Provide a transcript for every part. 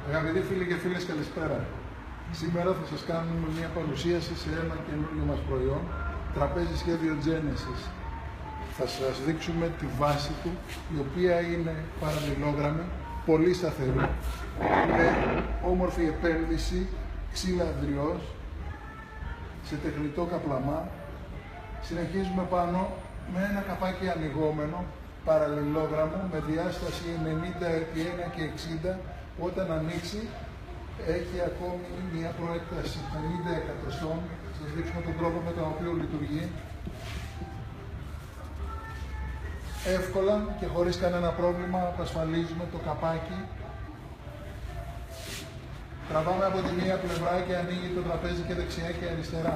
Αγαπητοί φίλοι και φίλες, καλησπέρα. Σήμερα θα σας κάνουμε μια παρουσίαση σε ένα καινούριο μας προϊόν, τραπέζι σχέδιο Genesis. Θα σας δείξουμε τη βάση του, η οποία είναι παραλληλόγραμμη, πολύ σταθερή, με όμορφη επένδυση, ξύλα αδριός, σε τεχνητό καπλαμά. Συνεχίζουμε πάνω με ένα καπάκι ανοιγόμενο, παραλληλόγραμμο, με διάσταση 90x1 και 60. Όταν ανοίξει, έχει ακόμη μια προέκταση 50 εκατοστών. Θα σας δείξουμε τον τρόπο με τον οποίο λειτουργεί. Εύκολα και χωρίς κανένα πρόβλημα απασφαλίζουμε το καπάκι. Τραβάμε από τη μία πλευρά και ανοίγει το τραπέζι και δεξιά και αριστερά.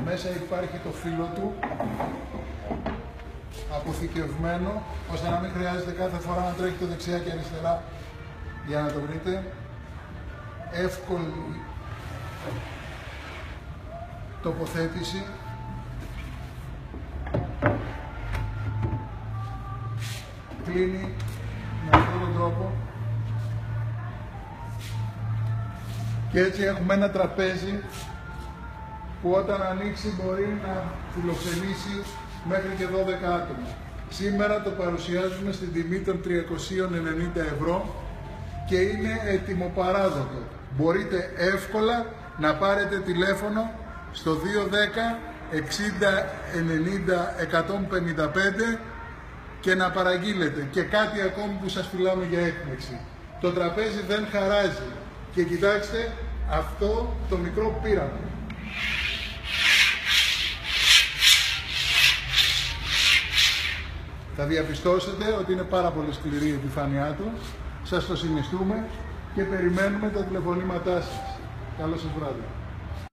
Μέσα υπάρχει το φύλλο του, αποθηκευμένο, ώστε να μην χρειάζεται κάθε φορά να τρέχετε δεξιά και αριστερά για να το βρείτε. Εύκολη τοποθέτηση. Κλείνει με αυτόν τον τρόπο. Και έτσι έχουμε ένα τραπέζι που όταν ανοίξει μπορεί να φιλοξενήσει μέχρι και 12 άτομα. Σήμερα το παρουσιάζουμε στην τιμή των 390 ευρώ και είναι ετοιμοπαράδοτο. Μπορείτε εύκολα να πάρετε τηλέφωνο στο 210 60 90 155 και να παραγγείλετε. Και κάτι ακόμη που σας φιλάμε για έκπληξη. Το τραπέζι δεν χαράζει. Και κοιτάξτε αυτό το μικρό πείραμα. Θα διαπιστώσετε ότι είναι πάρα πολύ σκληρή η επιφάνειά του. Σας το συνιστούμε και περιμένουμε τα τηλεφωνήματά σας. Καλό σας βράδυ.